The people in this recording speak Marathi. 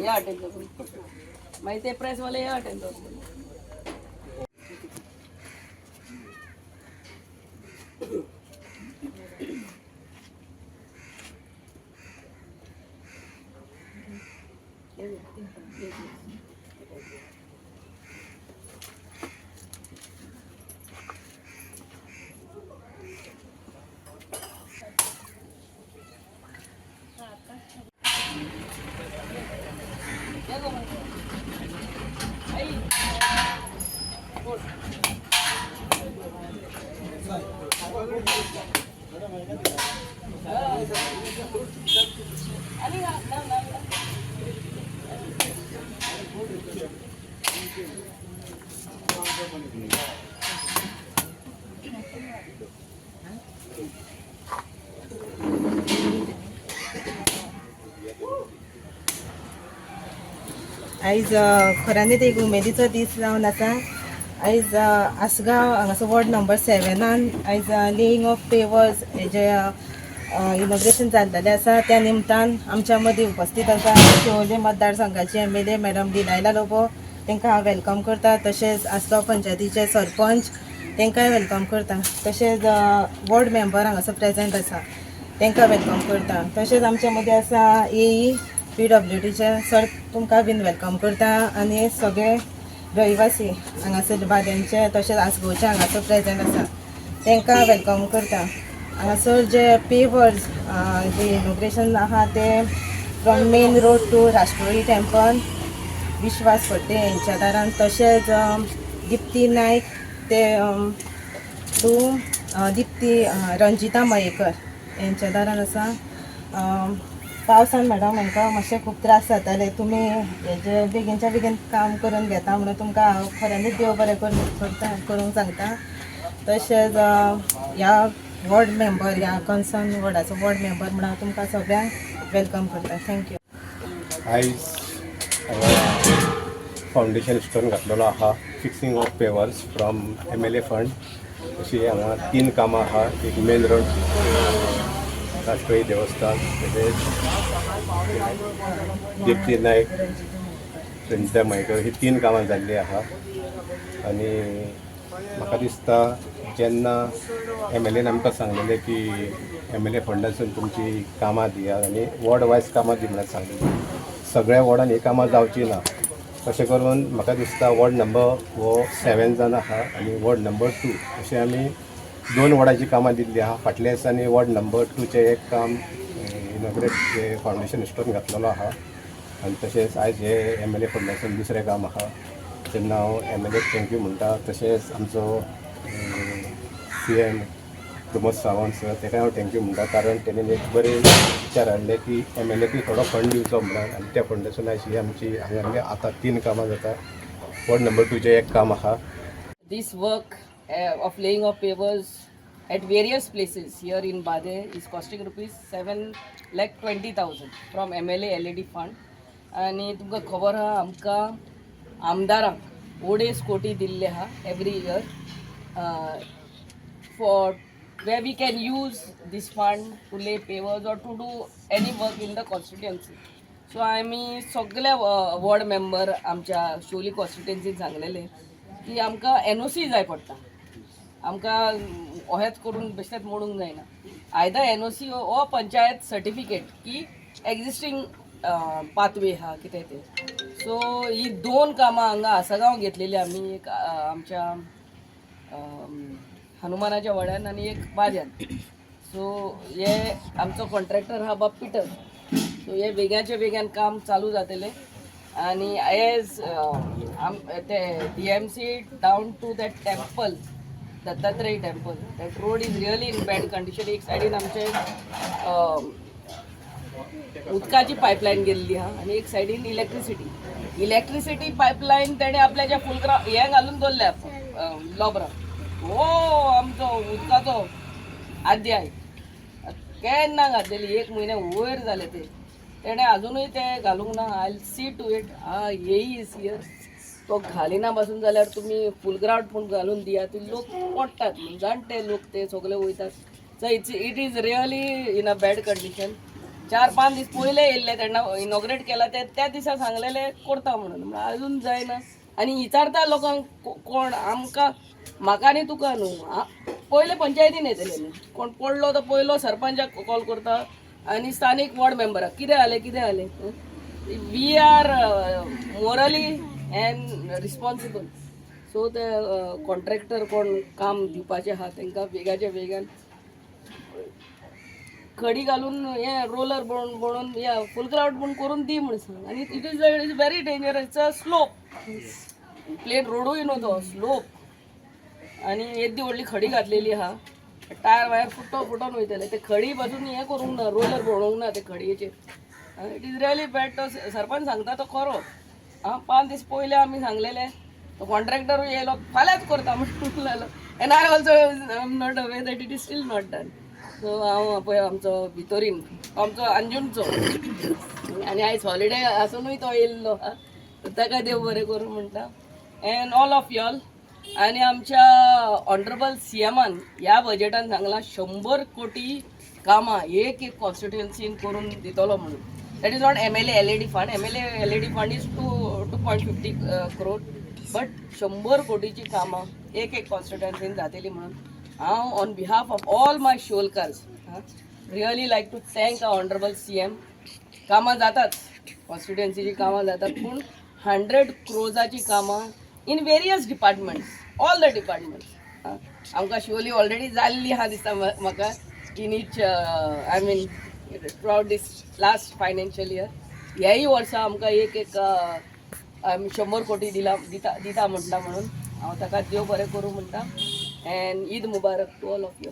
या अटेंड माहिती आहे प्रेसवाले या अटेंड आयज खऱ्यांनीच एक उमेदीचो दीस जावन आसा. आयज आसगांव हांगासर वॉर्ड नंबर 7 आयज लेईंग ऑफ पेवर्स हेजे इनॉग्रेशन जाल्लेलें आसा. त्या निमतान आमच्या मदीं उपस्थित आसा शिवोले मतदारसंघाचे MLA मॅडम दिलायला लोबो, तांकां हांव वेलकम करता. तशेंच आसगांव पंचायतीचे सरपंच तांकांय वेलकम करता. तशेंच वॉर्ड मेंबर हांगासर प्रेजेंट आसा तांकां वेलकम करता. तशेंच आमच्या मदीं आसा AE PWDचे सर, तुमकां बीन वेलकम करता. आनी सगळे रहिवासी हांगासर बादेंचे तशेंच आसगांवचे हांगासर प्रेजेंट आसा तांकां वेलकम करता. हांगासर जे पेवर्स जे इनॉग्रेशन आहा ते फ्रॉम मेन रोड टू राष्ट्रवादी टेंपल विश्वास फडते यांच्या दारान. तशेंच दिप्ती नायक ते टू दिप्ती रंजिता मयेकर यांच्या दारान आसा. पावसान मॅडम हांकां मातशें खूब त्रास जाताले. तुमी हेजे बेगीनच्या बेगीन काम करून घेता म्हणून तुमकां हांव खऱ्यांनीच देव बरें करूंक सांगता. तशेंच ह्या वॉर्ड मेंबर ह्या कन्सर्न वॉर्डाचो वॉर्ड मेंबर म्हणून हांव तुमकां सगळ्यांक वेलकम करता. थँक्यू. आयज फावंडेशन स्टोन घातलेलो आहा fixing of pavers from MLA fund. अशी हांगा 3 कामां आहा. एक मेन रोड राष्ट्रवादी देवस्थान, तशेंच दिप्ती नायक रंजिता मयेकर ही 3 कामां जाल्ली आहा. आनी म्हाका दिसता जेन्ना MLAन आमकां सांगलेलें की MLA फंडासून तुमची कामां दियात आनी वॉर्ड वायज कामां दी म्हणून सांगलेली. सगळ्या वॉर्डान ही कामां जावची ना. तशें करून म्हाका दिसता वॉर्ड नंबर हो 7 जावन आहा आनी वॉर्ड नंबर 2 अशें आमी 2 वॉर्डाची कामां दिल्ली आहा. फाटल्या दिसांनी वॉर्ड नंबर 2चे एक काम इनॉग्रेट फावंडेशन स्टोन घातलेलो आहा. आनी तशेंच आयज हे MLA फंडासून दुसरें काम आहा तेन्ना हांव MLA थँक्यू म्हणटा. तशेंच आमचो CM प्रमोद सावंत सर ताका हांव थँक्यू म्हणटा, कारण तेणेन एक बरें विचार हाडले की MLAक थोडो फंड दिवचो म्हणून. आनी त्या फंडासून आयज ही आमची हांगा आतां 3 कामां जाता. वॉर्ड नंबर 2चे एक काम आहा. This work of laying of pavers at various places here in Bade is costing rupees 7,20,000 from MLA LED fund. आणि तुमकां खबर आहा आमकां आमदारांक 2.5 कोटी दिल्ले आहा every year for where we can use this fund to lay pavers or to do any work in the constituency. So आमी सगळे वॉर्ड मेंबर आमच्या शिवोली कॉन्स्टिट्युएन्सीन सांगलेले की आमकां NOC जाय पडटा. आमकां अहेंच करून बेश्टेच मोडूंक जायना. आयदर NOC ओ पंचायत सर्टिफिकेट की एक्झिस्टींग पाथवे आहा कितें ते. सो ही 2 कामां हांगा आसगांव घेतलेली आमी. एक आमच्या हनुमानाच्या वड्यान आनी एक बाज्यान. सो हे आमचो कॉन्ट्रॅक्टर आहा बाब पिटर. सो हे बेग्याचे बेग्यान काम चालू जातलें. आनी एज ते DMC down to that temple Dattatray temple that road is really in bad condition. एक सायडीन आमचे उदकाची पायपलायन गेल्ली आहा आनी एक सायडीन इलेक्ट्रिसिटी पायपलायन तेणे आपल्याच्या फूल हें घालून दवरल्या लॉबरा. हो आमचो उदकाचो आद्याय केन्ना घातलेली 1 म्हयने वयर जाले ते. तेणें अजूनय ते घालूंक ना. I will see to it. येईस हियर तो घालिना पासून जाल्यार तुमी फूल ग्रावंड पूण घालून दियात. लोक पडटात, जाणटे लोक ते सगळे वयतात. So it is really in a bad condition. 4-5 दीस पयले येयल्ले तेन्ना इनॉग्रेट केला ते त्या दिसा सांगलेले करता म्हणून अजून जायना. आनी विचारता लोकांक कोण आमकां म्हाका आनी तुका न्हू पयले पंचायतीन येतले न्हू कोण पडलो तो पयलो सरपंचाक कॉल करता आनी स्थानीक वॉर्ड मेंबराक कितें जालें वी आर मोरली अँड रिस्पॉन्सिबल. सो ते कॉन्ट्रॅक्टर कोण काम दिवपाचे आहा तांकां बेगाच्या बेगान खडी घालून हे रोलर बनवून या फुल क्राउड म्हणून करून दी म्हणून सांग. आनी it is very dangerous. It's a slope plain रोडूय न्हू तो स्लोप आनी येदी व्हडली खडी घातलेली आहा. टायर वायर फुटोन वयतले ते खडी पासून हे करूंक ना रोलर बनवूंक ना ते खडयेचेर. It is really bad. तो सरपंच सांगता तो खरो. 5 दीस पयले आमी सांगलेले तो कॉन्ट्रॅक्टर येयलो फाल्यांच करता म्हणून लागलो. And I also I am not aware that it is still not done. So हांव पळय आमचो भितोरीन आमचो अंजूनचो आनी आयज हॉलिडे आसुनूय तो येयल्लो ताका देव बरें करूं म्हणटा. And all of you all. आनी आमच्या ऑनरेबल सीएमान ह्या बजेटान सांगलां 100 कोटी कामां एक कॉन्स्टिट्युएन्सीन करून दितलो म्हणून. That is not MLA LED fund. MLA LED fund is 2.50 crore but 100 कोटीची कामां एक कॉन्स्टिट्युएन्सीन जातली म्हणून हांव on behalf of all my शोलकर्स really like to thank a honourable CM. कामां जातात कॉन्स्टिट्युएन्सीची कामां जातात पूण 100 crores कामां in various departments all the departments आमकां शिवोली ऑलरेडी जाल्ली आहा दिसता म्हाका in each I mean through this last financial year. ह्याय वर्सा आमकां एक आमी 100 कोटी दिता म्हणटा म्हणून हांव ताका देव बरें करूं म्हणटा. And Eid Mubarak to all of you.